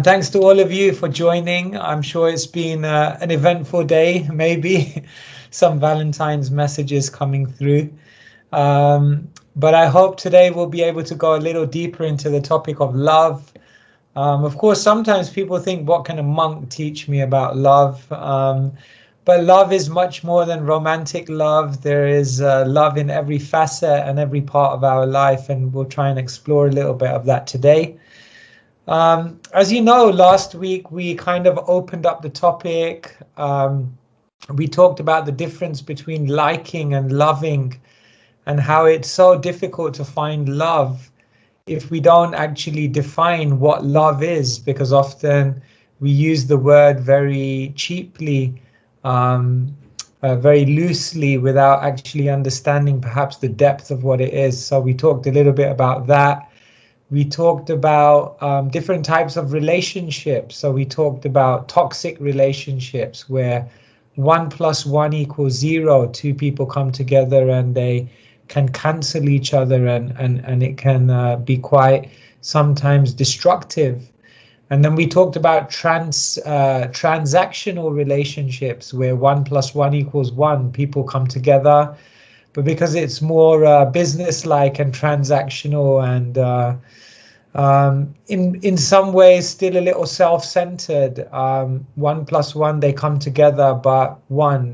Thanks to all of you for joining. I'm sure it's been an eventful day, maybe some Valentine's messages coming through. But I hope today we'll be able to go a little deeper into the topic of love. Of course, sometimes people think, what can a monk teach me about love? But love is much more than romantic love. There is love in every facet and every part of our life, and we'll try and explore a little bit of that today. As you know, last week we kind of opened up the topic. We talked about the difference between liking and loving, and how it's so difficult to find love if we don't actually define what love is, because often we use the word very cheaply, very loosely, without actually understanding perhaps the depth of what it is. So we talked a little bit about that. We talked about different types of relationships. So we talked about toxic relationships where 1 + 1 = 0. Two people come together and they can cancel each other, and it can be quite sometimes destructive. And then we talked about transactional relationships where 1 + 1 = 1. People come together, but because it's more business-like and transactional, and in some ways still a little self-centered. 1 + 1, they come together, but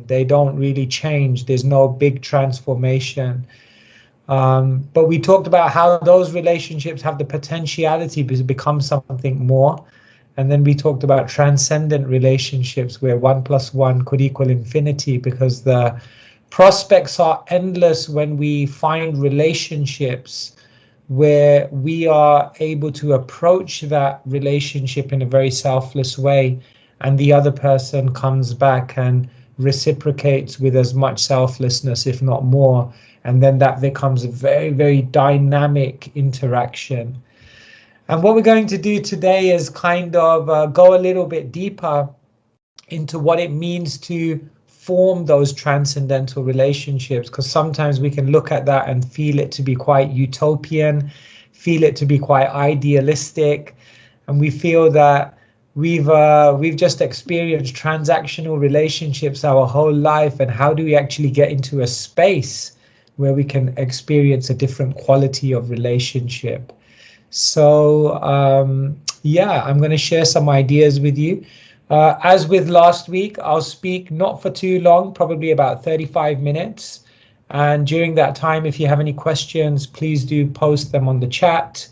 they don't really change. There's no big transformation. But we talked about how those relationships have the potentiality to become something more. And then we talked about transcendent relationships where 1 + 1 could equal infinity, because the prospects are endless when we find relationships where we are able to approach that relationship in a very selfless way, and the other person comes back and reciprocates with as much selflessness, if not more. And then that becomes a very, very dynamic interaction. And what we're going to do today is kind of go a little bit deeper into what it means to form those transcendental relationships, because sometimes we can look at that and feel it to be quite utopian, feel it to be quite idealistic, and we feel that we've just experienced transactional relationships our whole life, and how do we actually get into a space where we can experience a different quality of relationship? So yeah, I'm going to share some ideas with you. As with last week, I'll speak not for too long, probably about 35 minutes. And during that time, if you have any questions, please do post them on the chat.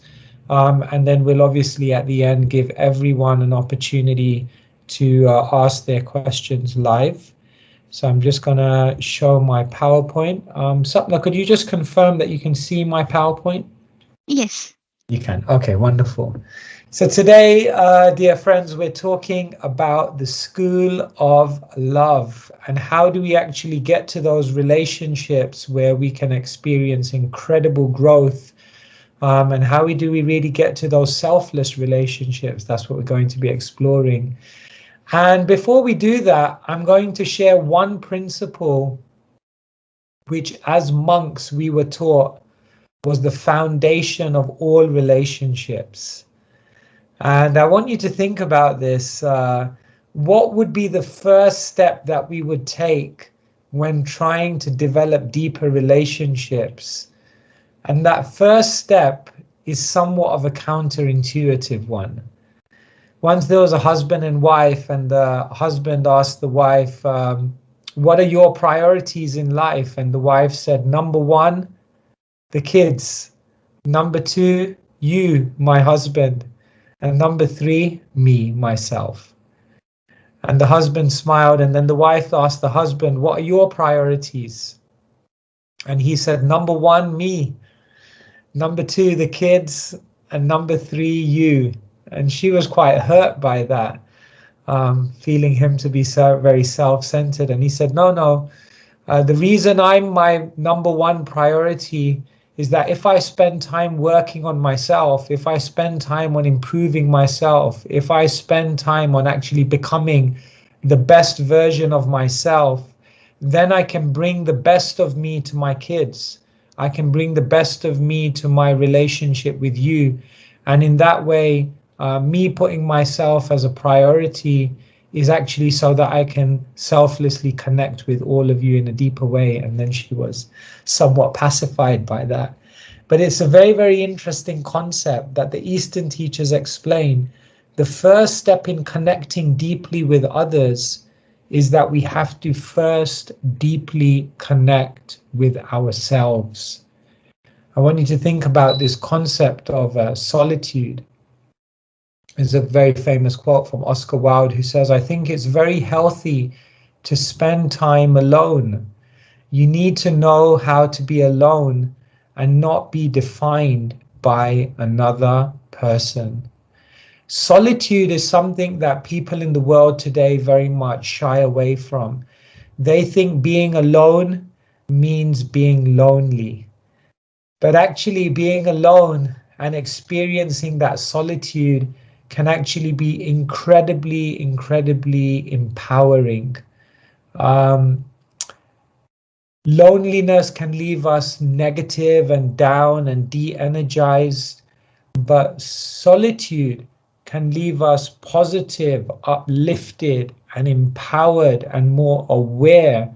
And then we'll obviously at the end give everyone an opportunity to ask their questions live. So I'm just going to show my PowerPoint. Sapna, could you just confirm that you can see my PowerPoint? Yes. You can. Okay, wonderful. So today, dear friends, we're talking about the school of love, and how do we actually get to those relationships where we can experience incredible growth, and how do we really get to those selfless relationships? That's what we're going to be exploring. And before we do that, I'm going to share one principle which, as monks, we were taught was the foundation of all relationships. And I want you to think about this. What would be the first step that we would take when trying to develop deeper relationships? And that first step is somewhat of a counterintuitive one. Once there was a husband and wife, and the husband asked the wife, what are your priorities in life? And the wife said, number 1, the kids. Number 2, you, my husband. And number 3, me, myself. And the husband smiled, and then the wife asked the husband, what are your priorities? And he said, number 1, me. Number 2, the kids. And number 3, you. And she was quite hurt by that, feeling him to be so very self-centered. And he said, no, the reason I'm my number 1 priority is that if I spend time working on myself, if I spend time on improving myself, if I spend time on actually becoming the best version of myself, then I can bring the best of me to my kids. I can bring the best of me to my relationship with you. And in that way, Me putting myself as a priority is actually so that I can selflessly connect with all of you in a deeper way. And then she was somewhat pacified by that. But it's a very, very interesting concept that the Eastern teachers explain. The first step in connecting deeply with others is that we have to first deeply connect with ourselves. I want you to think about this concept of solitude. There's a very famous quote from Oscar Wilde who says, "I think it's very healthy to spend time alone. You need to know how to be alone and not be defined by another person." Solitude is something that people in the world today very much shy away from. They think being alone means being lonely. But actually being alone and experiencing that solitude can actually be incredibly, incredibly empowering. Loneliness can leave us negative and down and de-energized, but solitude can leave us positive, uplifted, and empowered and more aware,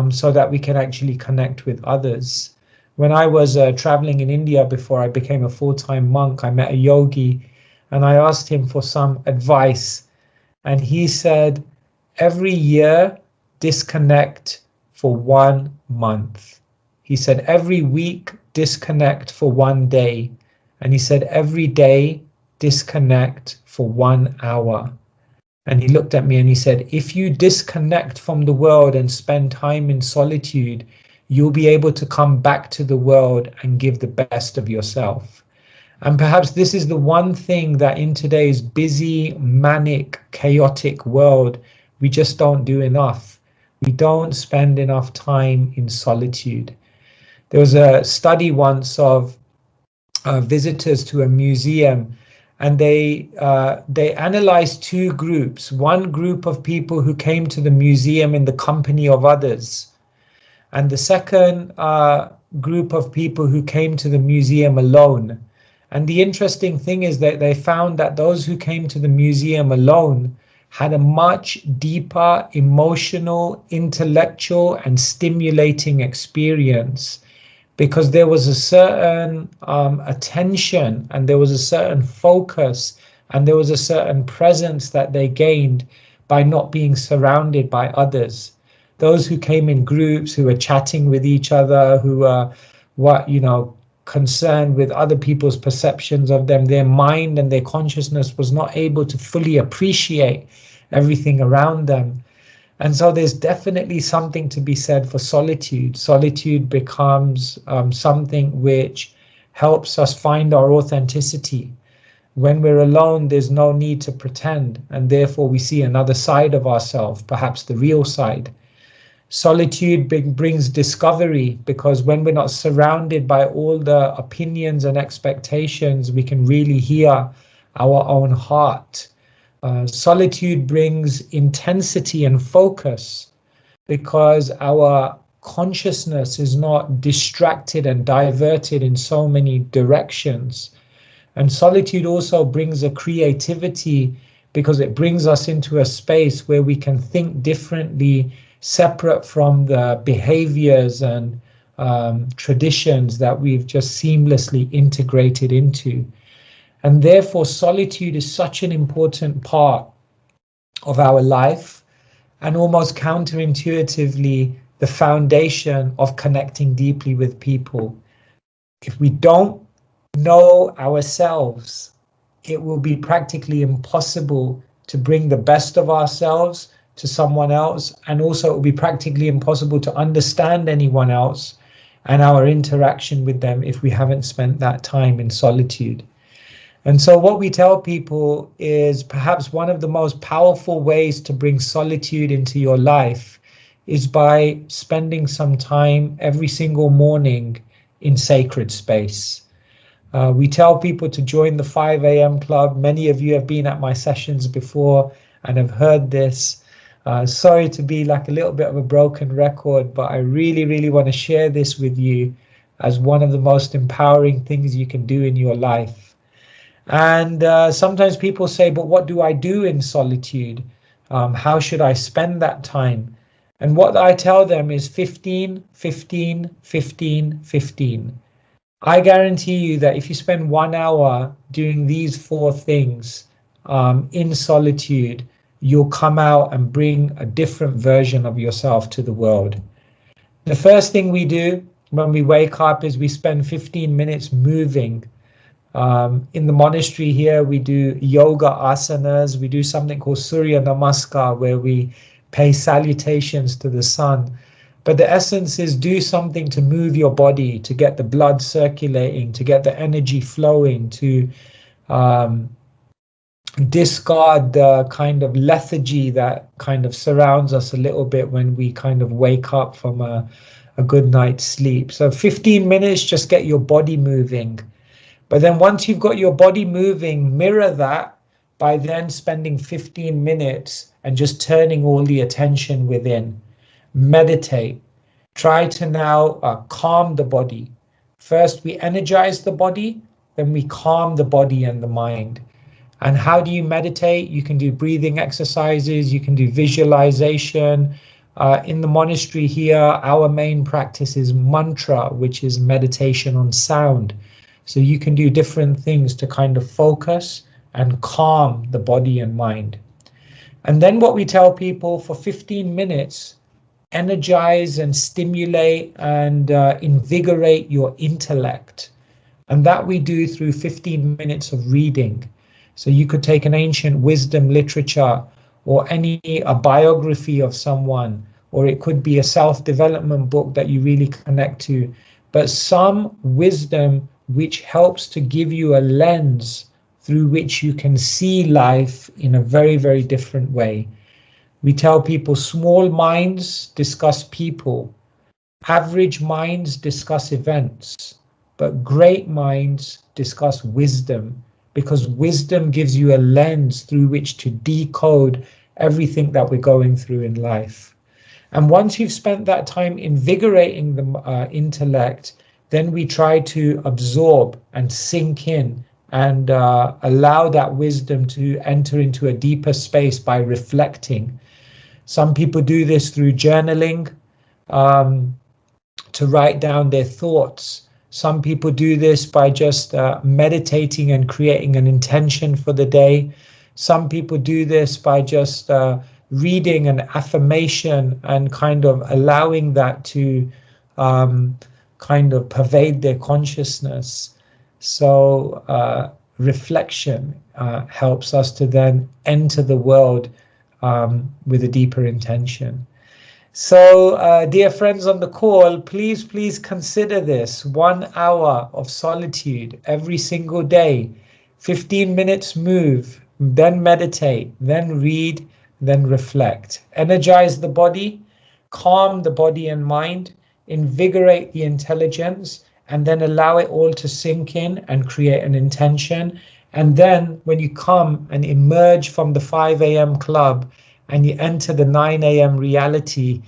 so that we can actually connect with others. When I was traveling in India before I became a full-time monk, I met a yogi and I asked him for some advice. And he said, every year, disconnect for 1 month. He said, every week, disconnect for 1 day. And he said, every day, disconnect for 1 hour. And he looked at me and he said, if you disconnect from the world and spend time in solitude, you'll be able to come back to the world and give the best of yourself. And perhaps this is the one thing that in today's busy, manic, chaotic world, we just don't do enough. We don't spend enough time in solitude. There was a study once of visitors to a museum, and they analyzed 2 groups. One group of people who came to the museum in the company of others, and the second group of people who came to the museum alone. And the interesting thing is that they found that those who came to the museum alone had a much deeper emotional, intellectual, and stimulating experience, because there was a certain attention, and there was a certain focus, and there was a certain presence that they gained by not being surrounded by others. Those who came in groups, who were chatting with each other, who were concerned with other people's perceptions of them, their mind and their consciousness was not able to fully appreciate everything around them. And so there's definitely something to be said for solitude. Solitude becomes something which helps us find our authenticity. When we're alone, there's no need to pretend, and therefore we see another side of ourselves, perhaps the real side. Solitude brings discovery, because when we're not surrounded by all the opinions and expectations, we can really hear our own heart. Solitude brings intensity and focus, because our consciousness is not distracted and diverted in so many directions. And solitude also brings a creativity, because it brings us into a space where we can think differently, separate from the behaviors and traditions that we've just seamlessly integrated into. And therefore, solitude is such an important part of our life, and almost counterintuitively, the foundation of connecting deeply with people. If we don't know ourselves, it will be practically impossible to bring the best of ourselves to someone else, and also it will be practically impossible to understand anyone else and our interaction with them if we haven't spent that time in solitude. And so what we tell people is perhaps one of the most powerful ways to bring solitude into your life is by spending some time every single morning in sacred space. We tell people to join the 5 a.m. club. Many of you have been at my sessions before and have heard this. Sorry to be like a little bit of a broken record, but I really, really want to share this with you as one of the most empowering things you can do in your life. And sometimes people say, but what do I do in solitude? How should I spend that time? And what I tell them is 15, 15, 15, 15. I guarantee you that if you spend 1 hour doing these four things in solitude, you'll come out and bring a different version of yourself to the world. The first thing we do when we wake up is we spend 15 minutes moving. In the monastery here, we do yoga asanas. We do something called Surya Namaskar, where we pay salutations to the sun. But the essence is do something to move your body, to get the blood circulating, to get the energy flowing, to discard the kind of lethargy that kind of surrounds us a little bit when we kind of wake up from a good night's sleep. So 15 minutes, just get your body moving. But then once you've got your body moving, mirror that by then spending 15 minutes and just turning all the attention within. Meditate. Try to now calm the body. First, we energize the body, then we calm the body and the mind. And how do you meditate? You can do breathing exercises, you can do visualization. In the monastery here, our main practice is mantra, which is meditation on sound. So you can do different things to kind of focus and calm the body and mind. And then what we tell people, for 15 minutes, energize and stimulate and invigorate your intellect. And that we do through 15 minutes of reading. So you could take an ancient wisdom literature or a biography of someone, or it could be a self-development book that you really connect to, but some wisdom which helps to give you a lens through which you can see life in a very, very different way. We tell people small minds discuss people, average minds discuss events, but great minds discuss wisdom, because wisdom gives you a lens through which to decode everything that we're going through in life. And once you've spent that time invigorating the intellect, then we try to absorb and sink in and allow that wisdom to enter into a deeper space by reflecting. Some people do this through journaling, to write down their thoughts. Some people do this by just meditating and creating an intention for the day. Some people do this by just reading an affirmation and kind of allowing that to kind of pervade their consciousness. So reflection helps us to then enter the world with a deeper intention. So dear friends on the call, please consider this 1 hour of solitude every single day. 15 minutes move, then meditate, then read, then reflect. Energize the body, calm the body and mind, invigorate the intelligence, and then allow it all to sink in and create an intention. And then when you come and emerge from the 5 a.m. club and you enter the 9 a.m. reality,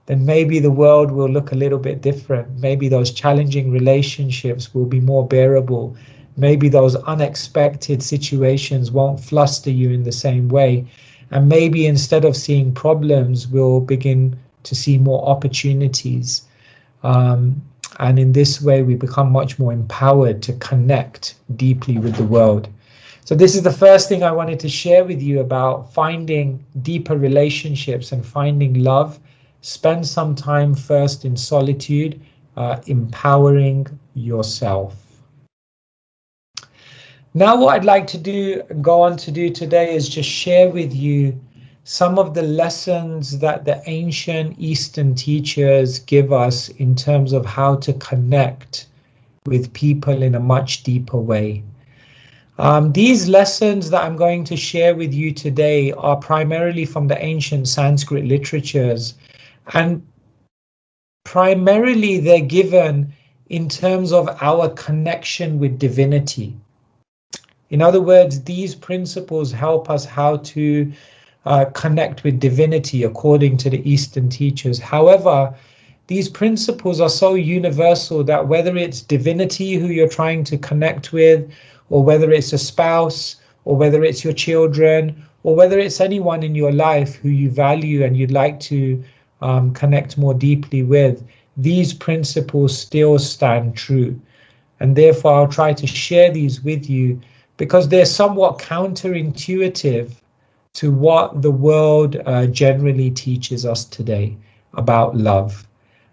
then maybe the world will look a little bit different. Maybe those challenging relationships will be more bearable. Maybe those unexpected situations won't fluster you in the same way. And maybe instead of seeing problems, we'll begin to see more opportunities. And in this way, we become much more empowered to connect deeply with the world. So this is the first thing I wanted to share with you about finding deeper relationships and finding love. Spend some time first in solitude, empowering yourself. Now what I'd like to go on to do today is just share with you some of the lessons that the ancient Eastern teachers give us in terms of how to connect with people in a much deeper way. These lessons that I'm going to share with you today are primarily from the ancient Sanskrit literatures, and primarily they're given in terms of our connection with divinity. In other words, these principles help us how to connect with divinity according to the Eastern teachers. However, these principles are so universal that whether it's divinity who you're trying to connect with, or whether it's a spouse, or whether it's your children, or whether it's anyone in your life who you value and you'd like to connect more deeply with, these principles still stand true. And therefore, I'll try to share these with you because they're somewhat counterintuitive to what the world generally teaches us today about love.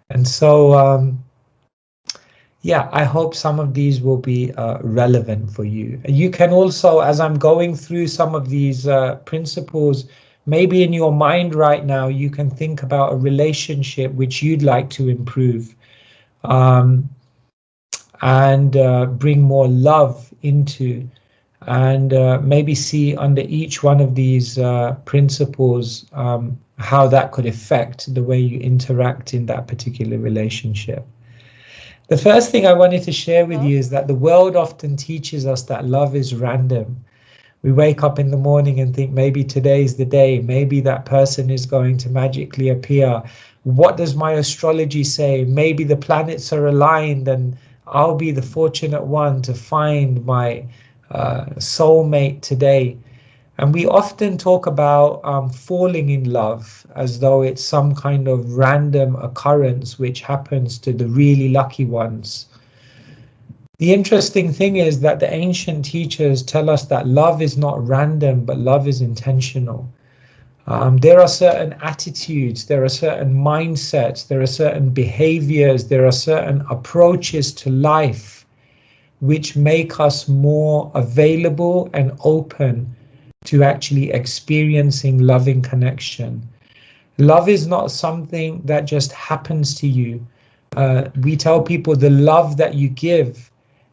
And so, yeah, I hope some of these will be relevant for you. You can also, as I'm going through some of these principles, maybe in your mind right now, you can think about a relationship which you'd like to improve. And bring more love into, and maybe see under each one of these principles how that could affect the way you interact in that particular relationship. The first thing I wanted to share with you is that the world often teaches us that love is random. We wake up in the morning and think maybe today's the day, maybe that person is going to magically appear. What does my astrology say? Maybe the planets are aligned and I'll be the fortunate one to find my soulmate today. And we often talk about falling in love as though it's some kind of random occurrence which happens to the really lucky ones. The interesting thing is that the ancient teachers tell us that love is not random, but love is intentional. There are certain attitudes, there are certain mindsets, there are certain behaviors, there are certain approaches to life which make us more available and open to actually experiencing loving connection. Love is not something that just happens to you. We tell people the love that you give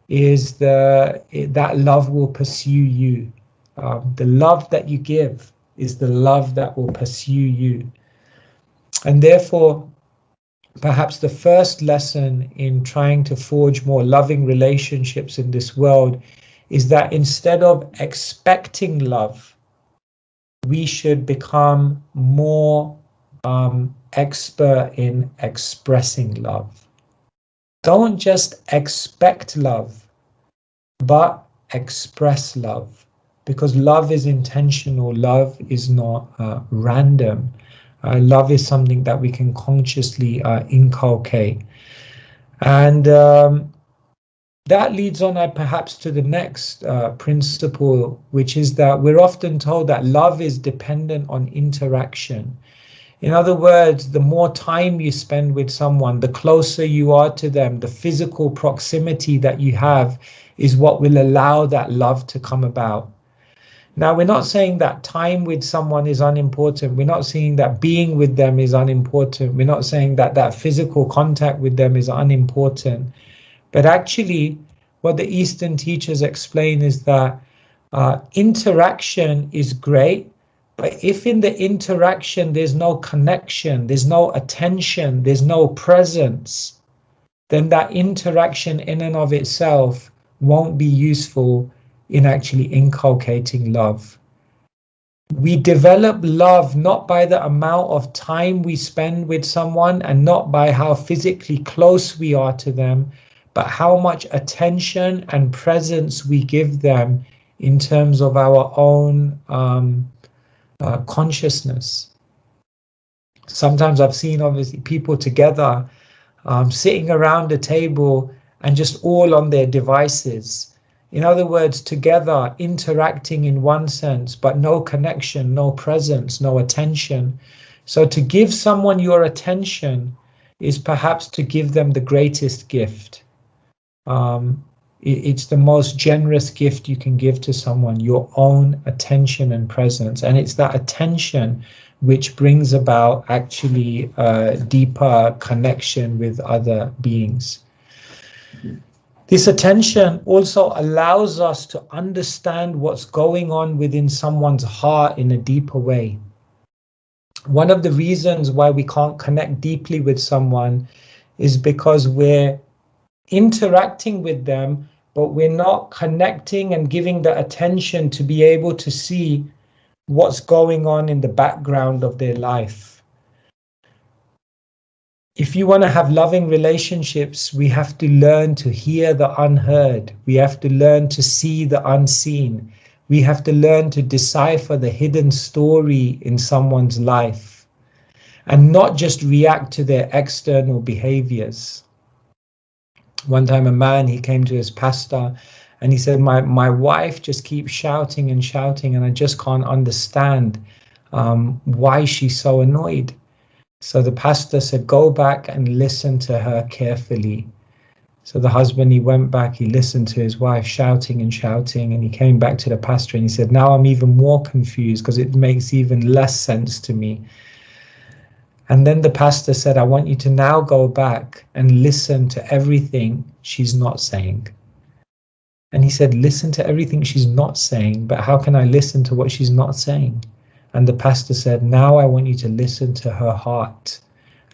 is that love will pursue you. The love that you give is the love that will pursue you. And therefore, perhaps the first lesson in trying to forge more loving relationships in this world is that instead of expecting love, we should become more expert in expressing love. Don't just expect love, but express love. Because love is intentional, love is not random. Love is something that we can consciously inculcate. And that leads on perhaps to the next principle, which is that we're often told that love is dependent on interaction. In other words, the more time you spend with someone, the closer you are to them, the physical proximity that you have is what will allow that love to come about. Now, we're not saying that time with someone is unimportant. We're not saying that being with them is unimportant. We're not saying that that physical contact with them is unimportant. But actually, what the Eastern teachers explain is that interaction is great, but if in the interaction there's no connection, there's no attention, there's no presence, then that interaction in and of itself won't be useful in actually inculcating love. We develop love not by the amount of time we spend with someone and not by how physically close we are to them, but how much attention and presence we give them in terms of our own consciousness. Sometimes I've seen obviously people together sitting around a table and just all on their devices. In other words, together, interacting in one sense, but no connection, no presence, no attention. So to give someone your attention is perhaps to give them the greatest gift. It's the most generous gift you can give to someone, your own attention and presence. And it's that attention which brings about actually a deeper connection with other beings. This attention also allows us to understand what's going on within someone's heart in a deeper way. One of the reasons why we can't connect deeply with someone is because we're interacting with them, but we're not connecting and giving the attention to be able to see what's going on in the background of their life. if you want to have loving relationships, we have to learn to hear the unheard. We have to learn to see the unseen. We have to learn to decipher the hidden story in someone's life and not just react to their external behaviors. One time a man, he came to his pastor and he said, my wife just keeps shouting and shouting and I just can't understand why she's so annoyed. So the pastor said, go back and listen to her carefully. So the husband, he went back, he listened to his wife shouting and shouting, and he came back to the pastor and he said, now I'm even more confused because it makes even less sense to me. And then the pastor said, I want you to now go back and listen to everything she's not saying. And he said, listen to everything she's not saying, but how can I listen to what she's not saying? And the pastor said, now I want you to listen to her heart.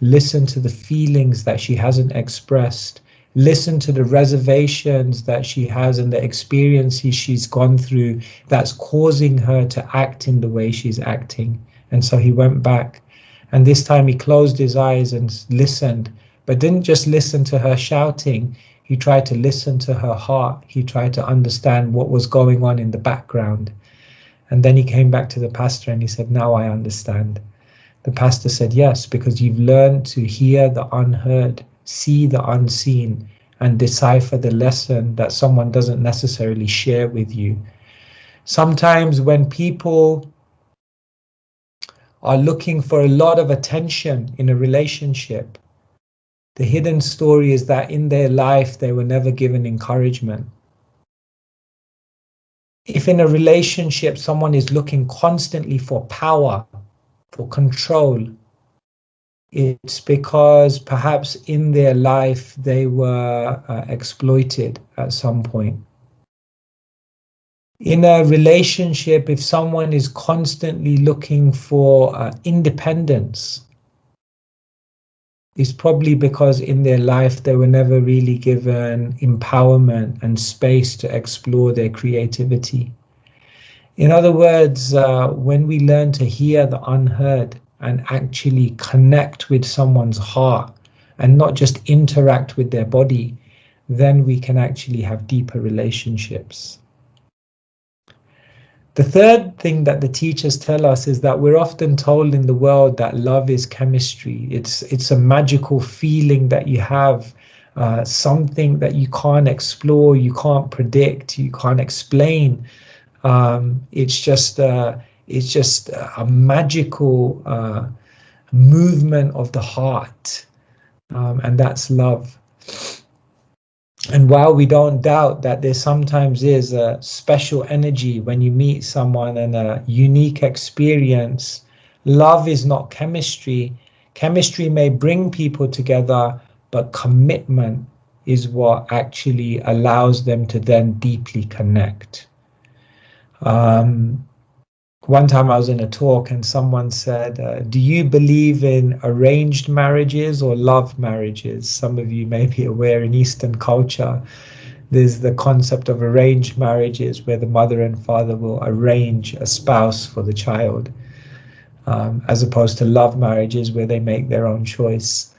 Listen to the feelings that she hasn't expressed. Listen to the reservations that she has and the experiences she's gone through that's causing her to act in the way she's acting. And so he went back. And this time he closed his eyes and listened, but didn't just listen to her shouting. He tried to listen to her heart. He tried to understand what was going on in the background. And then he came back to the pastor and he said, now I understand. The pastor said, yes, because you've learned to hear the unheard, see the unseen, and decipher the lesson that someone doesn't necessarily share with you. Sometimes when people are looking for a lot of attention in a relationship, the hidden story is that in their life they were never given encouragement. If in a relationship someone is looking constantly for power, for control, it's because perhaps in their life they were exploited at some point. In a relationship, if someone is constantly looking for independence, it's probably because in their life they were never really given empowerment and space to explore their creativity. In other words, when we learn to hear the unheard and actually connect with someone's heart and not just interact with their body, then we can actually have deeper relationships. The third thing that the teachers tell us is that we're often told in the world that love is chemistry. It's a magical feeling that you have, something that you can't explore, you can't predict, you can't explain. It's just a magical movement of the heart, and that's love. And while we don't doubt that there sometimes is a special energy when you meet someone and a unique experience, love is not chemistry. Chemistry may bring people together, but commitment is what actually allows them to then deeply connect. One time I was in a talk and someone said, do you believe in arranged marriages or love marriages? Some of you may be aware in Eastern culture, there's the concept of arranged marriages where the mother and father will arrange a spouse for the child, as opposed to love marriages where they make their own choice.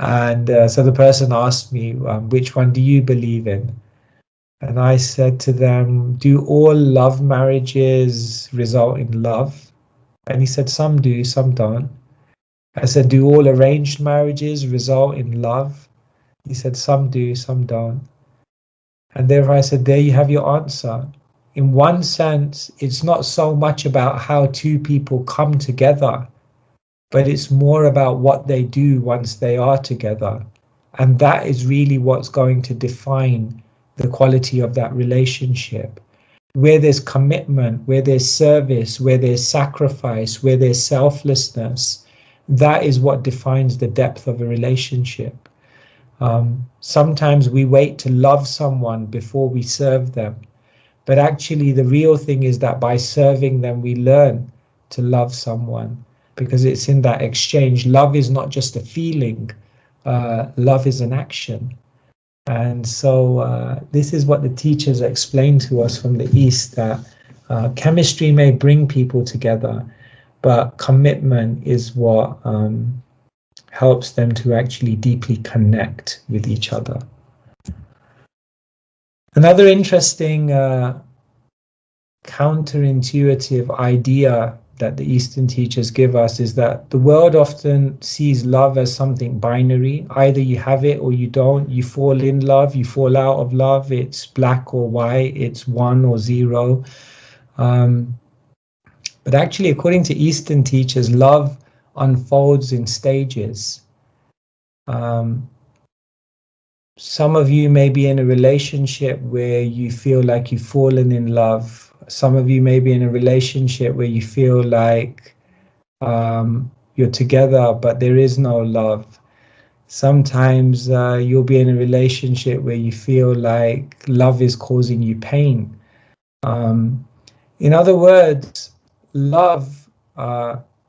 And so the person asked me, which one do you believe in? And I said to them, do all love marriages result in love? And he said, some do, some don't. I said, do all arranged marriages result in love? He said, some do, some don't. And therefore I said, there you have your answer. In one sense, it's not so much about how two people come together, but it's more about what they do once they are together. And that is really what's going to define the quality of that relationship. Where there's commitment, where there's service, where there's sacrifice, where there's selflessness, that is what defines the depth of a relationship. Sometimes we wait to love someone before we serve them, but actually the real thing is that by serving them we learn to love someone, because it's in that exchange. Love is not just a feeling, love is an action. And so this is what the teachers explain to us from the East, that chemistry may bring people together, but commitment is what helps them to actually deeply connect with each other. Another interesting counterintuitive idea that the Eastern teachers give us is that the world often sees love as something binary. Either you have it or you don't. You fall in love, you fall out of love. It's black or white, it's 1 or 0. But actually, according to Eastern teachers, love unfolds in stages. Some of you may be in a relationship where you feel like you've fallen in love. Some of you may be in a relationship where you feel like you're together, but there is no love. Sometimes you'll be in a relationship where you feel like love is causing you pain. In other words, love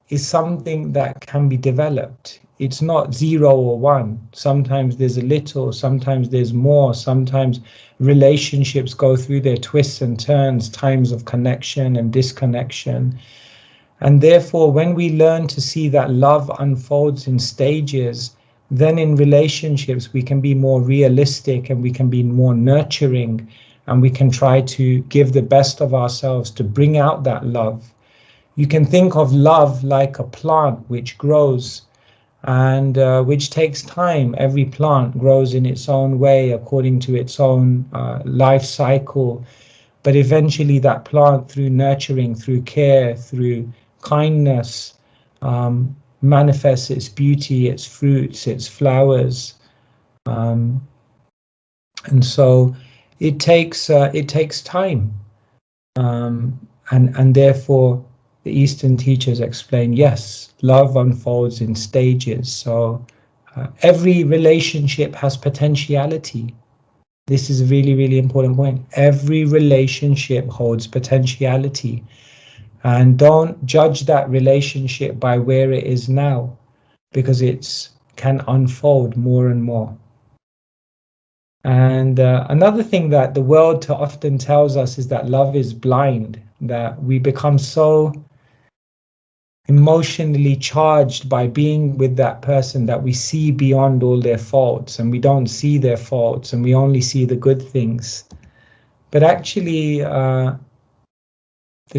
is something that can be developed. It's not 0 or 1. Sometimes there's a little, sometimes there's more. Sometimes relationships go through their twists and turns, times of connection and disconnection. And therefore, when we learn to see that love unfolds in stages, then in relationships we can be more realistic and we can be more nurturing, and we can try to give the best of ourselves to bring out that love. You can think of love like a plant which grows and which takes time. Every plant grows in its own way according to its own life cycle. But eventually that plant, through nurturing, through care, through kindness, manifests its beauty, its fruits, its flowers. And so it takes time. And therefore, the Eastern teachers explain, yes, love unfolds in stages. So every relationship has potentiality. This is a really, really important point. Every relationship holds potentiality. And don't judge that relationship by where it is now, because it can unfold more and more. And another thing that the world often tells us is that love is blind, that we become so emotionally charged by being with that person that we see beyond all their faults, and we don't see their faults and we only see the good things. But actually, the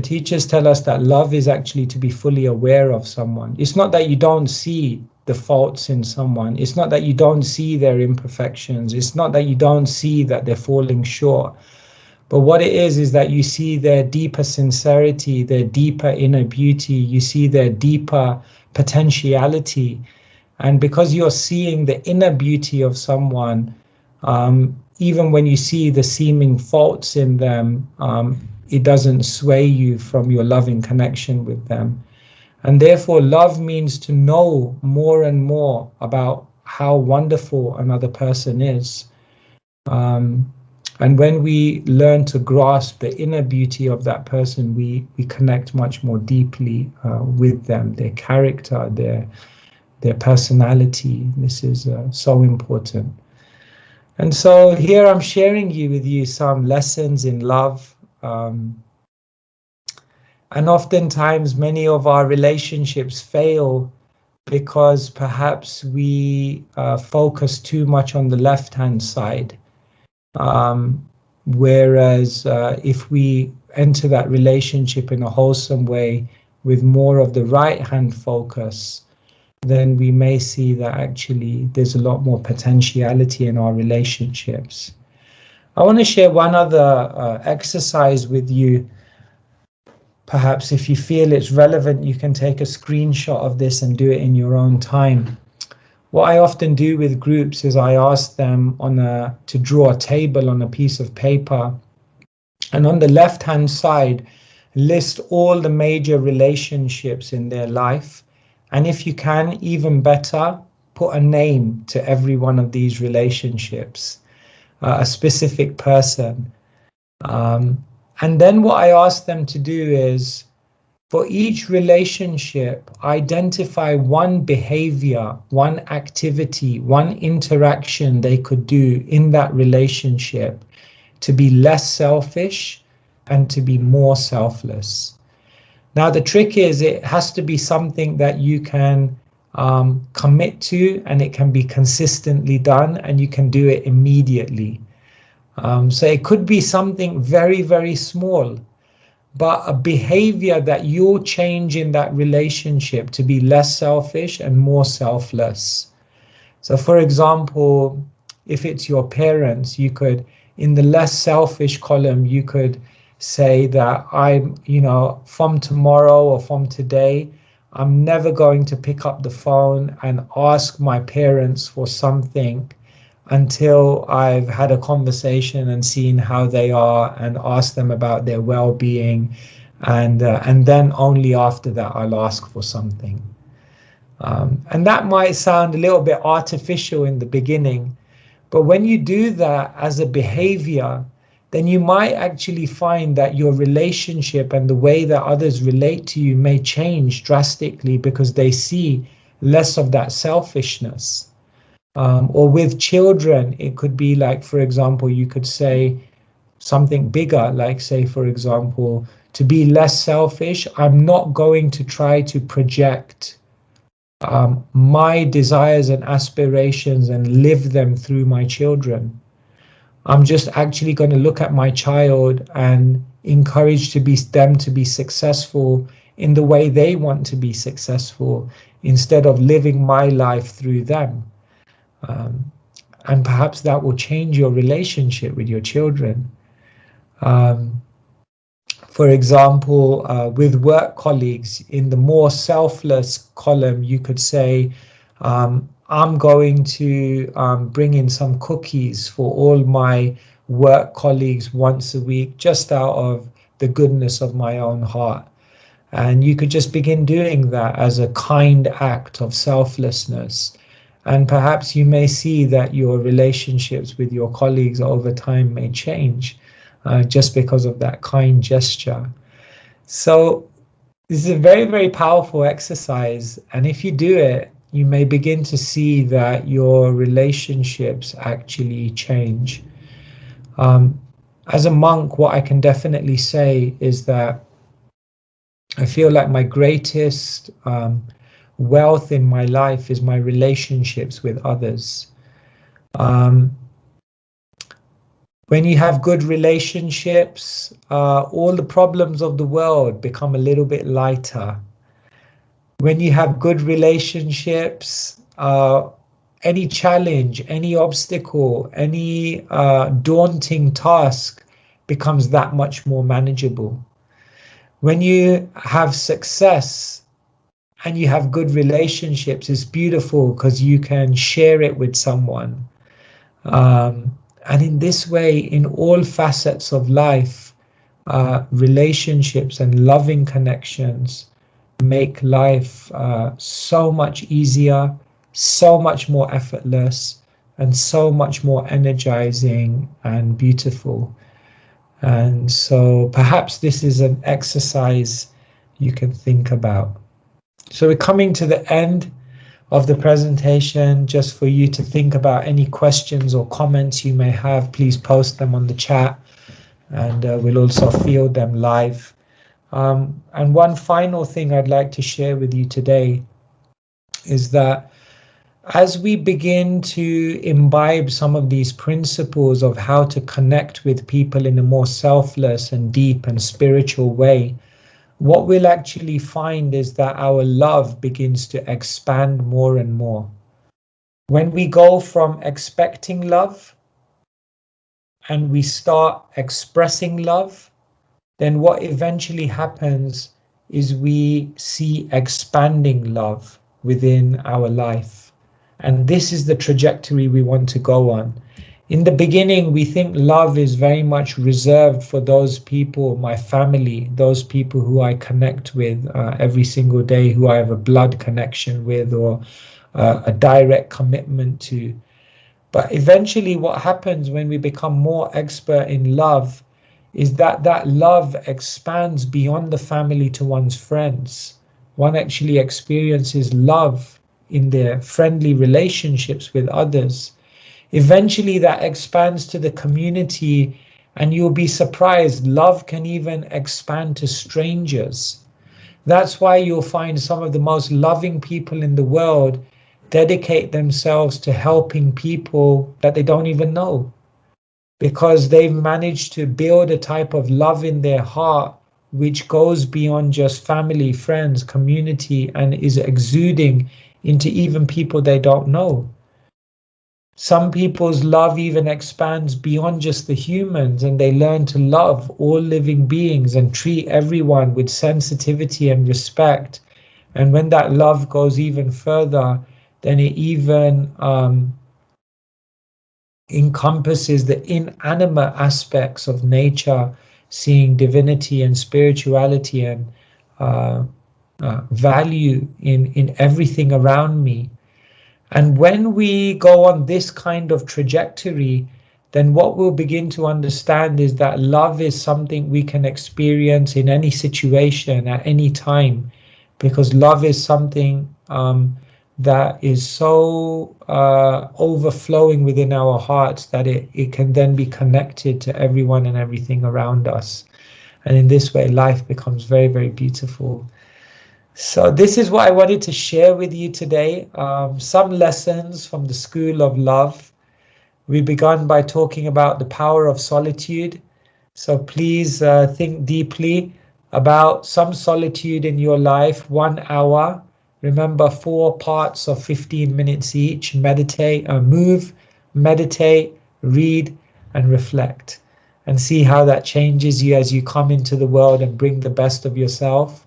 teachers tell us that love is actually to be fully aware of someone. It's not that you don't see the faults in someone. It's not that you don't see their imperfections. It's not that you don't see that they're falling short. But what it is that you see their deeper sincerity, their deeper inner beauty. You see their deeper potentiality. And because you're seeing the inner beauty of someone, even when you see the seeming faults in them, it doesn't sway you from your loving connection with them. And therefore, love means to know more and more about how wonderful another person is. And when we learn to grasp the inner beauty of that person, we connect much more deeply with them, their character, their personality. This is so important. And so here I'm sharing with you some lessons in love. And oftentimes many of our relationships fail because perhaps we focus too much on the left-hand side. Whereas if we enter that relationship in a wholesome way with more of the right-hand focus, then we may see that actually there's a lot more potentiality in our relationships. I want to share one other exercise with you. Perhaps if you feel it's relevant, you can take a screenshot of this and do it in your own time. What I often do with groups is I ask them to draw a table on a piece of paper, and on the left-hand side, list all the major relationships in their life. And if you can, even better, put a name to every one of these relationships, a specific person. And then what I ask them to do is, for each relationship, identify one behavior, one activity, one interaction they could do in that relationship to be less selfish and to be more selfless. Now, the trick is it has to be something that you can commit to, and it can be consistently done, and you can do it immediately. So it could be something very, very small, but a behavior that you'll change in that relationship to be less selfish and more selfless. So for example, if it's your parents, you could, in the less selfish column, you could say that from tomorrow or from today, I'm never going to pick up the phone and ask my parents for something until I've had a conversation and seen how they are and ask them about their well-being, and then only after that I'll ask for something. And that might sound a little bit artificial in the beginning, but when you do that as a behavior, then you might actually find that your relationship and the way that others relate to you may change drastically, because they see less of that selfishness. Or with children, it could be like, for example, you could say something bigger, like say, for example, to be less selfish, I'm not going to try to project my desires and aspirations and live them through my children. I'm just actually going to look at my child and encourage them to be successful in the way they want to be successful, instead of living my life through them. And perhaps that will change your relationship with your children. For example, with work colleagues, in the more selfless column, you could say, I'm going to bring in some cookies for all my work colleagues once a week, just out of the goodness of my own heart. And you could just begin doing that as a kind act of selflessness. And perhaps you may see that your relationships with your colleagues over time may change just because of that kind gesture. So this is a very, very powerful exercise. And if you do it, you may begin to see that your relationships actually change. As a monk, what I can definitely say is that I feel like my greatest wealth in my life is my relationships with others. When you have good relationships, all the problems of the world become a little bit lighter. When you have good relationships, any challenge, any obstacle, any daunting task becomes that much more manageable. When you have success and you have good relationships, it's beautiful because you can share it with someone. And in this way, in all facets of life, relationships and loving connections make life so much easier, so much more effortless, and so much more energizing and beautiful. And so perhaps this is an exercise you can think about. So we're coming to the end of the presentation. Just for you to think about any questions or comments you may have, please post them on the chat, and we'll also field them live. And one final thing I'd like to share with you today is that as we begin to imbibe some of these principles of how to connect with people in a more selfless and deep and spiritual way, what we'll actually find is that our love begins to expand more and more. When we go from expecting love and we start expressing love, then what eventually happens is we see expanding love within our life. And this is the trajectory we want to go on. In the beginning, we think love is very much reserved for those people, my family, those people who I connect with every single day, who I have a blood connection with or a direct commitment to. But eventually what happens when we become more expert in love is that that love expands beyond the family to one's friends. One actually experiences love in their friendly relationships with others. Eventually that expands to the community, and you'll be surprised, love can even expand to strangers. That's why you'll find some of the most loving people in the world dedicate themselves to helping people that they don't even know, because they've managed to build a type of love in their heart which goes beyond just family, friends, community, and is exuding into even people they don't know. Some people's love even expands beyond just the humans, and they learn to love all living beings and treat everyone with sensitivity and respect. And when that love goes even further, then it even encompasses the inanimate aspects of nature, seeing divinity and spirituality and value in everything around me. And when we go on this kind of trajectory, then what we'll begin to understand is that love is something we can experience in any situation at any time, because love is something that is so overflowing within our hearts that it can then be connected to everyone and everything around us. And in this way, life becomes very, very beautiful. So this is what I wanted to share with you today. Some lessons from the School of Love. We began by talking about the power of solitude. So please think deeply about some solitude in your life, 1 hour. Remember, 4 parts of 15 minutes each. Meditate, move, meditate, read, and reflect. And see how that changes you as you come into the world and bring the best of yourself.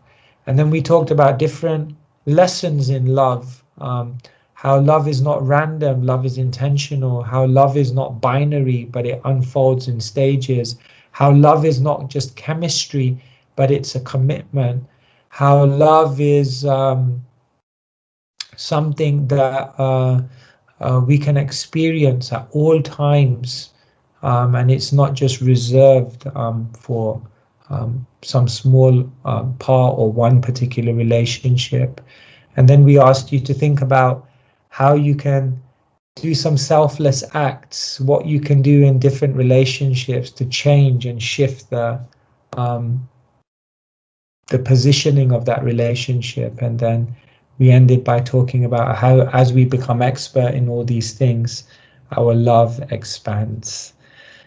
And then we talked about different lessons in love, how love is not random, love is intentional, how love is not binary, but it unfolds in stages, how love is not just chemistry, but it's a commitment, how love is something that we can experience at all times, and it's not just reserved for some small part or one particular relationship. And then we asked you to think about how you can do some selfless acts, what you can do in different relationships to change and shift the positioning of that relationship. And then we ended by talking about how, as we become expert in all these things, our love expands.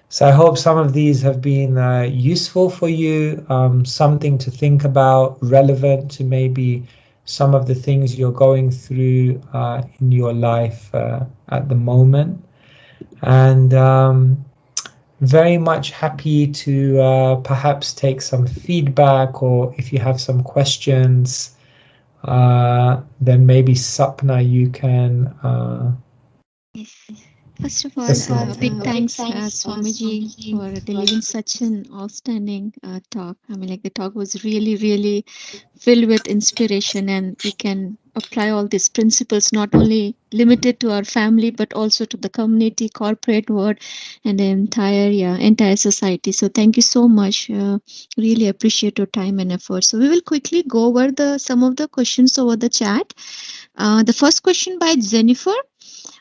So I hope some of these have been useful for you, something to think about, relevant to maybe some of the things you're going through in your life at the moment. And very much happy to perhaps take some feedback, or if you have some questions, then maybe Sapna, you can. Yes. First of all, big thanks, Swamiji, for delivering such an outstanding talk. I mean, like the talk was really, really filled with inspiration, and we can apply all these principles not only limited to our family, but also to the community, corporate world, and the entire society. So, thank you so much. Really appreciate your time and effort. So, we will quickly go over the some of the questions over the chat. The first question by Jennifer.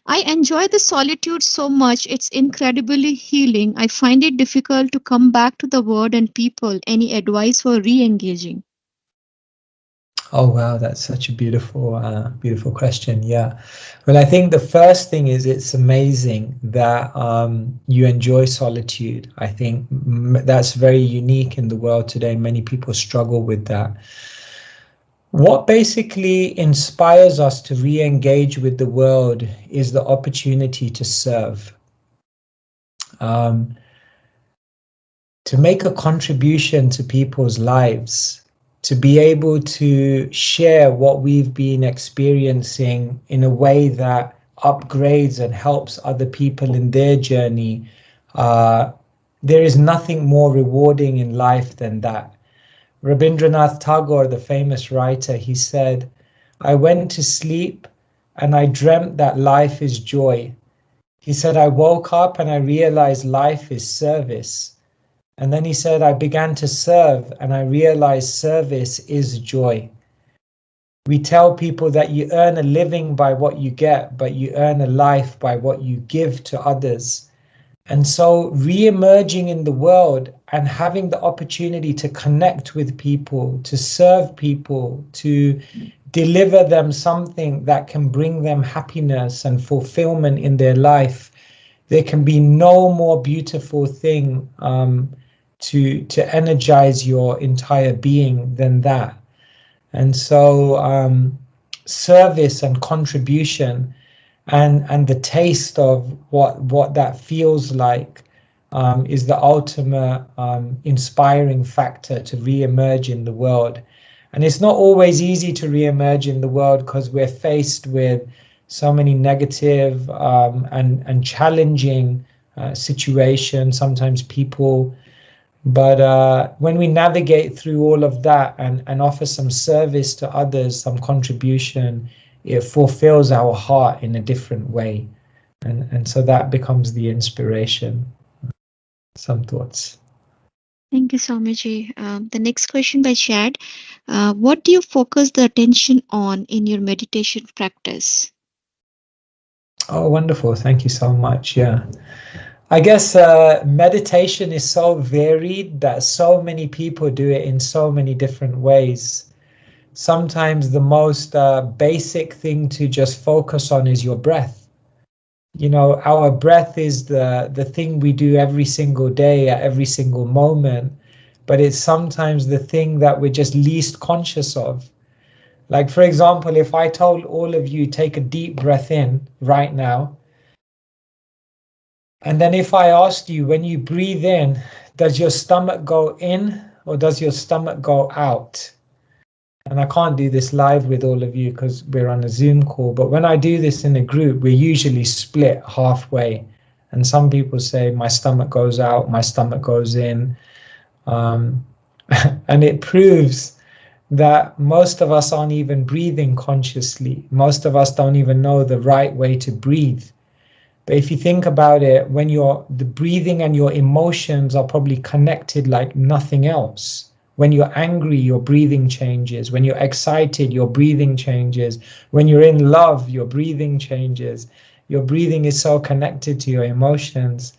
I enjoy the solitude so much. It's incredibly healing. I find it difficult to come back to the word and people. Any advice for re engaging? Oh wow, that's such a beautiful question. Yeah, well, I think the first thing is it's amazing that you enjoy solitude. I think that's very unique in the world today. Many people struggle with that. What basically inspires us to re-engage with the world is the opportunity to serve, um, to make a contribution to people's lives, to be able to share what we've been experiencing in a way that upgrades and helps other people in their journey. There is nothing more rewarding in life than that. Rabindranath Tagore, the famous writer, he said, I went to sleep and I dreamt that life is joy. He said, I woke up and I realized life is service. And then he said, I began to serve and I realized service is joy. We tell people that you earn a living by what you get, but you earn a life by what you give to others. And so re-emerging in the world and having the opportunity to connect with people, to serve people, to deliver them something that can bring them happiness and fulfillment in their life, there can be no more beautiful thing to energize your entire being than that. And so service and contribution and the taste of what that feels like is the ultimate inspiring factor to re-emerge in the world. And it's not always easy to re-emerge in the world because we're faced with so many negative and challenging situations, sometimes people. But when we navigate through all of that and offer some service to others, some contribution, it fulfills our heart in a different way. And so that becomes the inspiration. Some thoughts. Thank you, Swamiji. The next question by Chad. What do you focus the attention on in your meditation practice? Oh, wonderful. Thank you so much. Yeah. I guess meditation is so varied that so many people do it in so many different ways. Sometimes the most basic thing to just focus on is your breath. You know, our breath is the thing we do every single day at every single moment, but it's sometimes the thing that we're just least conscious of. Like, for example, if I told all of you, take a deep breath in right now, and then if I asked you, when you breathe in, does your stomach go in or does your stomach go out? And I can't do this live with all of you because we're on a Zoom call, but when I do this in a group, we're usually split halfway. And some people say my stomach goes out, my stomach goes in. And it proves that most of us aren't even breathing consciously. Most of us don't even know the right way to breathe. But if you think about it, when the breathing and your emotions are probably connected like nothing else. When you're angry, your breathing changes. When you're excited, your breathing changes. When you're in love, your breathing changes. Your breathing is so connected to your emotions.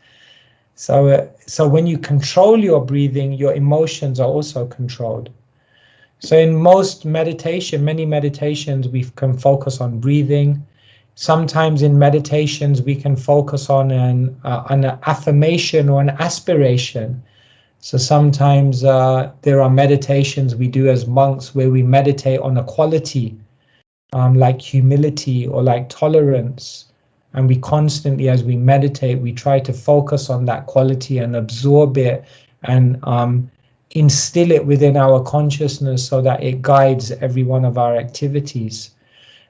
So when you control your breathing, your emotions are also controlled. So in many meditations, we can focus on breathing. Sometimes in meditations, we can focus on an affirmation or an aspiration. So sometimes there are meditations we do as monks where we meditate on a quality like humility or like tolerance. And we constantly, as we meditate, we try to focus on that quality and absorb it and instill it within our consciousness so that it guides every one of our activities.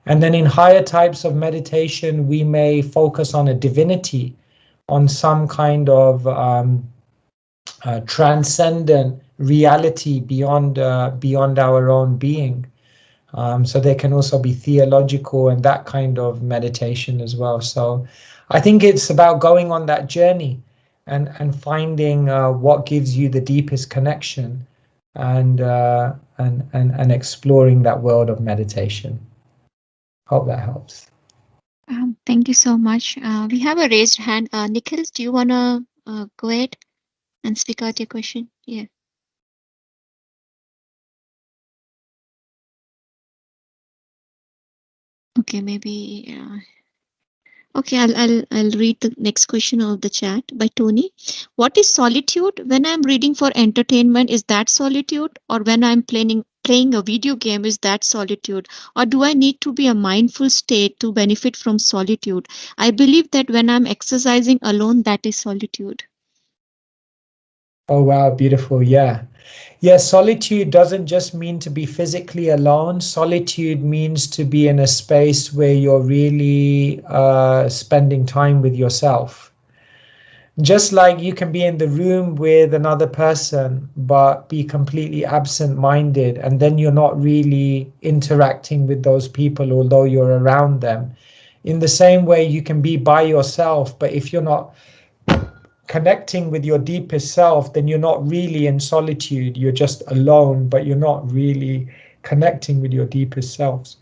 And then in higher types of meditation, we may focus on a divinity, on some kind of transcendent reality beyond our own being. So there can also be theological and that kind of meditation as well. So I think it's about going on that journey and finding what gives you the deepest connection and exploring that world of meditation. Hope that helps. Thank you so much. We have a raised hand. Nikhil, do you want to go ahead and speak out your question? Yeah. Okay, maybe. Okay, I'll read the next question of the chat by Tony. What is solitude? When I'm reading for entertainment, is that solitude? Or when I'm playing a video game, is that solitude? Or do I need to be a mindful state to benefit from solitude? I believe that when I'm exercising alone, that is solitude. Oh, wow, beautiful. Yeah. Yeah, solitude doesn't just mean to be physically alone. Solitude means to be in a space where you're really spending time with yourself. Just like you can be in the room with another person, but be completely absent-minded, and then you're not really interacting with those people, although you're around them. In the same way, you can be by yourself, but if you're not connecting with your deepest self, then you're not really in solitude. You're just alone, but you're not really connecting with your deepest selves.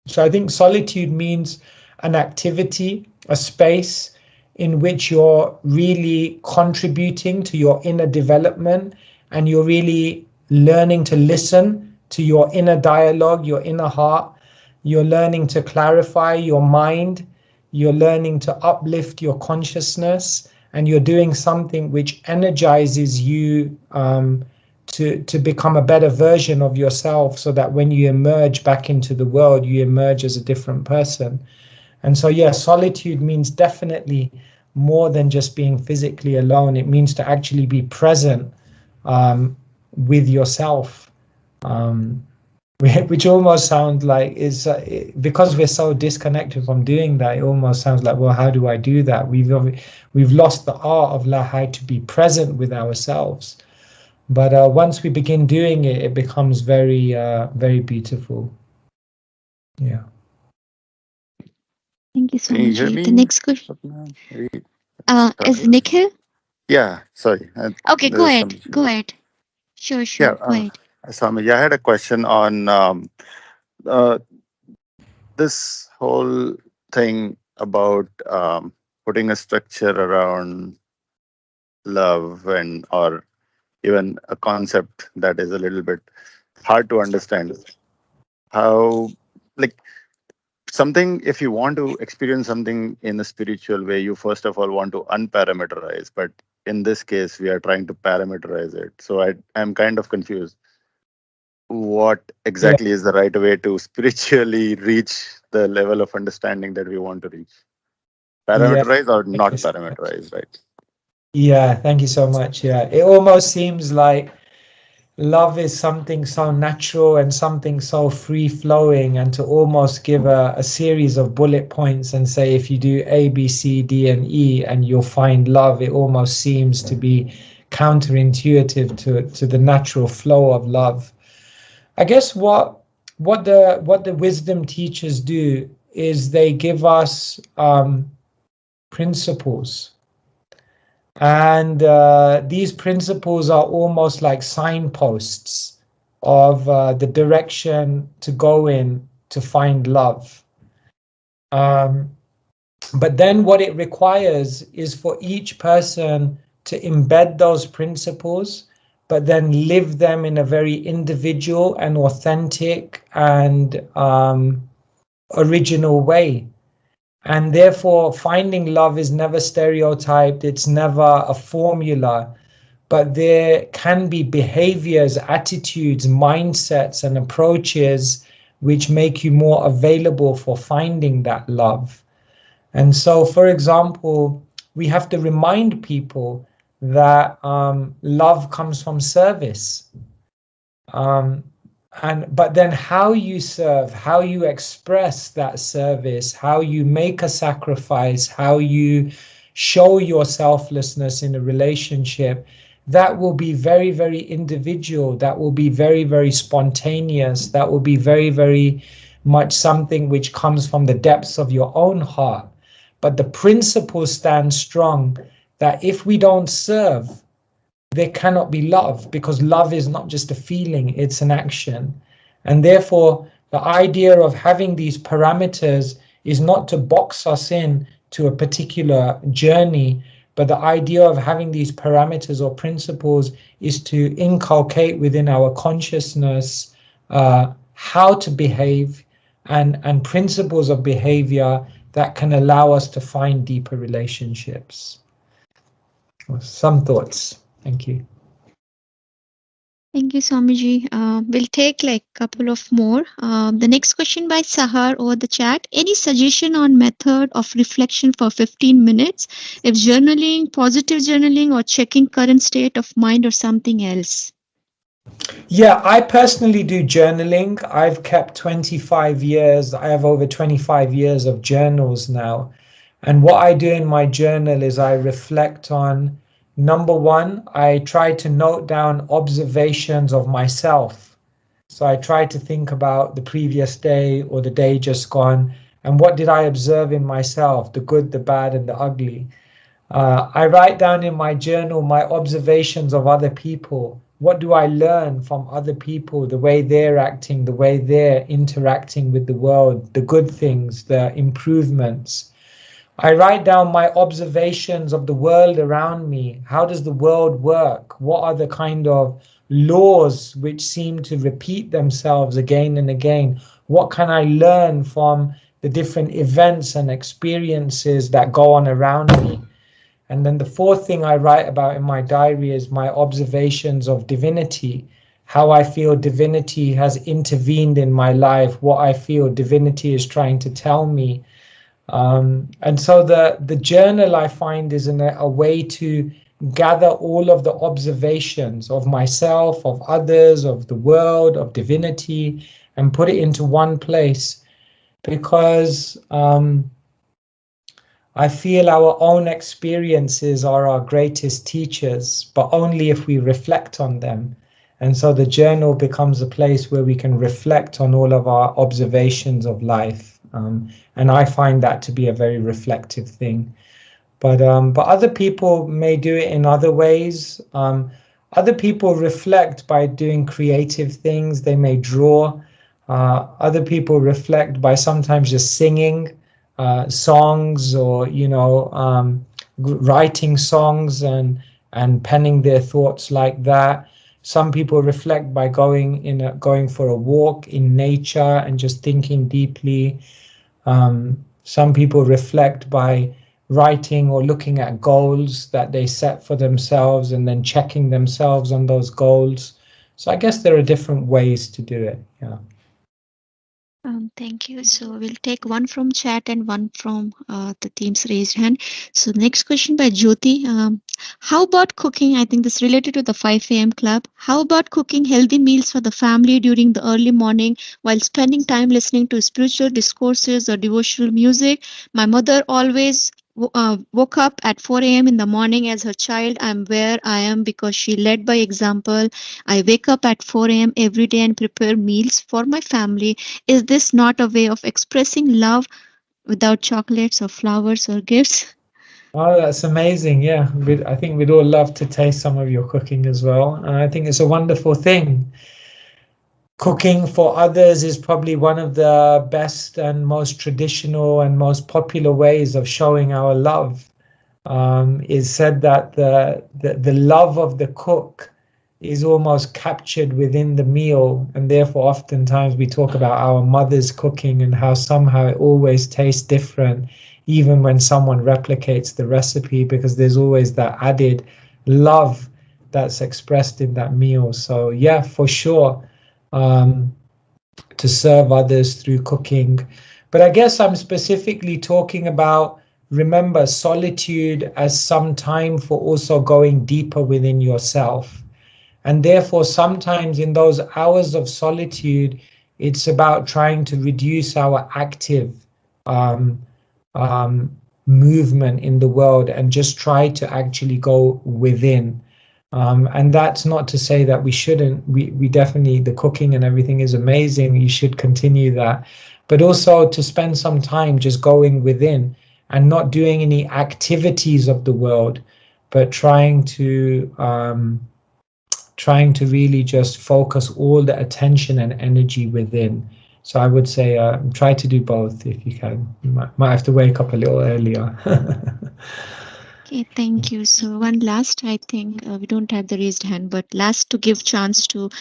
So I think solitude means an activity, a space in which you're really contributing to your inner development, and you're really learning to listen to your inner dialogue, your inner heart. You're learning to clarify your mind. You're learning to uplift your consciousness, and you're doing something which energizes you to become a better version of yourself, so that when you emerge back into the world, you emerge as a different person. And so, yeah, solitude means definitely more than just being physically alone. It means to actually be present with yourself, which almost sounds like is because we're so disconnected from doing that. It almost sounds like, well, how do I do that? We've lost the art of how to be present with ourselves. But once we begin doing it, it becomes very, very beautiful. Yeah. Thank you, Can you hear Swamiji. The me? next question Maybe. is Nikhil. Yeah, sorry. Okay, go There's ahead. some issue. Go ahead. Sure, Yeah, sure. Go ahead. Swami, I had a question on uh, this whole thing about putting a structure around love, and or even a concept that is a little bit hard to understand. How, like, something, if you want to experience something in a spiritual way, you first of all want to unparameterize, but in this case we are trying to parameterize it. So I'm kind of confused. What Yeah. exactly is the right way to spiritually reach the level of understanding that we want to reach? Yeah. Parameterize or Thank not you so much. parameterize, right? Yeah, thank you so much. Yeah, it almost seems like love is something so natural and something so free flowing, and to almost give a series of bullet points and say, if you do A, B, C, D, and E, and you'll find love, it almost seems to be counterintuitive to the natural flow of love. I guess what the wisdom teachers do is they give us principles. And these principles are almost like signposts of the direction to go in to find love. But then what it requires is for each person to embed those principles, but then live them in a very individual and authentic and original way. And therefore, finding love is never stereotyped, it's never a formula, but there can be behaviors, attitudes, mindsets, and approaches which make you more available for finding that love. And so, for example, we have to remind people that love comes from service. Um, but then how you serve, how you express that service, how you make a sacrifice, how you show your selflessness in a relationship, that will be very, very individual. That will be very, very spontaneous. That will be very, very much something which comes from the depths of your own heart. But the principle stands strong that if we don't serve, there cannot be love, because love is not just a feeling, it's an action. And therefore, the idea of having these parameters is not to box us in to a particular journey, but the idea of having these parameters or principles is to inculcate within our consciousness how to behave, and principles of behavior that can allow us to find deeper relationships. Some thoughts. Thank you. Thank you, Swamiji. We'll take like a couple of more. The next question by Sahar over the chat. Any suggestion on method of reflection for 15 minutes? If journaling, positive journaling, or checking current state of mind or something else? Yeah, I personally do journaling. I've kept 25 years. I have over 25 years of journals now. And what I do in my journal is I reflect on, number one, I try to note down observations of myself. So I try to think about the previous day or the day just gone, and what did I observe in myself, the good, the bad, and the ugly. I write down in my journal my observations of other people. What do I learn from other people, the way they're acting, the way they're interacting with the world, the good things, the improvements? I write down my observations of the world around me. How does the world work? What are the kind of laws which seem to repeat themselves again and again? What can I learn from the different events and experiences that go on around me? And then the fourth thing I write about in my diary is my observations of divinity, how I feel divinity has intervened in my life, what I feel divinity is trying to tell me. And so the journal, I find, is a way to gather all of the observations of myself, of others, of the world, of divinity, and put it into one place, because I feel our own experiences are our greatest teachers, but only if we reflect on them. And so the journal becomes a place where we can reflect on all of our observations of life. And I find that to be a very reflective thing. But other people may do it in other ways. Other people reflect by doing creative things. They may draw. Other people reflect by sometimes just singing songs, or writing songs and penning their thoughts like that. Some people reflect by going for a walk in nature and just thinking deeply. Some people reflect by writing or looking at goals that they set for themselves and then checking themselves on those goals. So I guess there are different ways to do it. Yeah. Thank you. So we'll take one from chat and one from the team's raised hand. So next question by Jyoti. How about cooking? I think this related to the 5 a.m. club. How about cooking healthy meals for the family during the early morning while spending time listening to spiritual discourses or devotional music? My mother always woke up at 4 a.m. in the morning as her child. I'm where I am because she led by example. I wake up at 4 a.m. every day and prepare meals for my family. Is this not a way of expressing love without chocolates or flowers or gifts? Oh, that's amazing. Yeah, I think we'd all love to taste some of your cooking as well. And I think it's a wonderful thing. Cooking for others is probably one of the best and most traditional and most popular ways of showing our love. It's said that the love of the cook is almost captured within the meal, and therefore oftentimes we talk about our mother's cooking and how somehow it always tastes different, even when someone replicates the recipe, because there's always that added love that's expressed in that meal. So yeah, for sure, to serve others through cooking. But I guess I'm specifically talking about, remember, solitude as some time for also going deeper within yourself. And therefore, sometimes in those hours of solitude, it's about trying to reduce our active um, um, movement in the world and just try to actually go within. And that's not to say that we shouldn't. We definitely, the cooking and everything is amazing. You should continue that. But also to spend some time just going within and not doing any activities of the world, but trying to really just focus all the attention and energy within. So I would say try to do both if you can. You might have to wake up a little earlier. Okay, thank you. So one last, I think we don't have the raised hand, but last to give chance to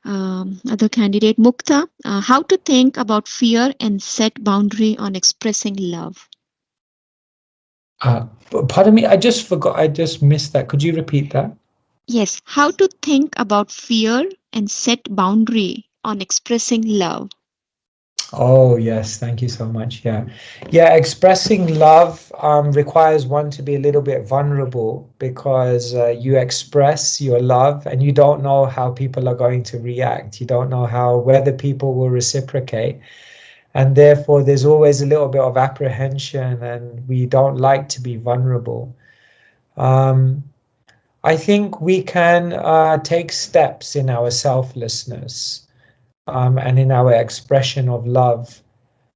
other candidate, Mukta. How to think about fear and set boundary on expressing love? Pardon me, I just forgot. I just missed that. Could you repeat that? Yes, how to think about fear and set boundary on expressing love. Oh, yes. Thank you so much. Yeah. Yeah. Expressing love requires one to be a little bit vulnerable, because you express your love and you don't know how people are going to react. You don't know whether people will reciprocate. And therefore, there's always a little bit of apprehension, and we don't like to be vulnerable. I think we can take steps in our selflessness and in our expression of love.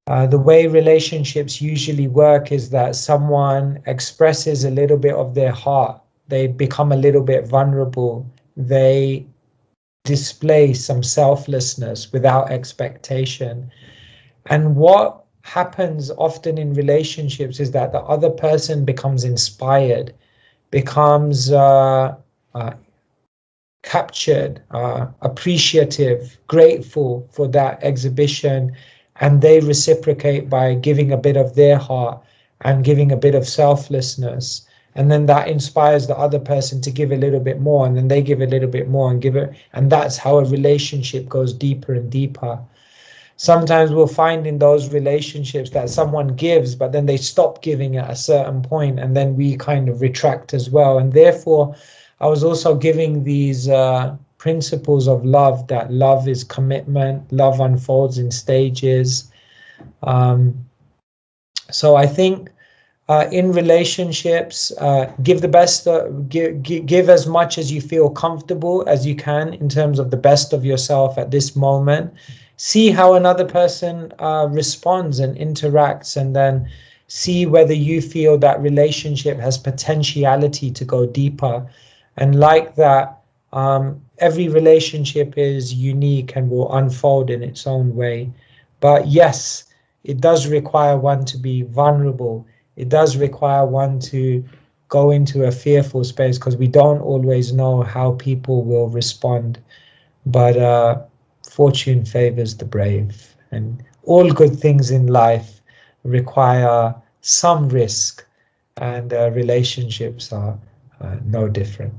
The way relationships usually work is that someone expresses a little bit of their heart, they become a little bit vulnerable, they display some selflessness without expectation. And what happens often in relationships is that the other person becomes inspired, becomes captured, appreciative, grateful for that exhibition, and they reciprocate by giving a bit of their heart and giving a bit of selflessness. And then that inspires the other person to give a little bit more, and then they give a little bit more and give it. And that's how a relationship goes deeper and deeper. Sometimes we'll find in those relationships that someone gives, but then they stop giving at a certain point, and then we kind of retract as well. And therefore, I was also giving these principles of love, that love is commitment, love unfolds in stages. So I think in relationships, give the best, give as much as you feel comfortable as you can in terms of the best of yourself at this moment. See how another person responds and interacts, and then see whether you feel that relationship has potentiality to go deeper. And like that, every relationship is unique and will unfold in its own way. But yes, it does require one to be vulnerable. It does require one to go into a fearful space, because we don't always know how people will respond. But fortune favors the brave, and all good things in life require some risk, and relationships are no different.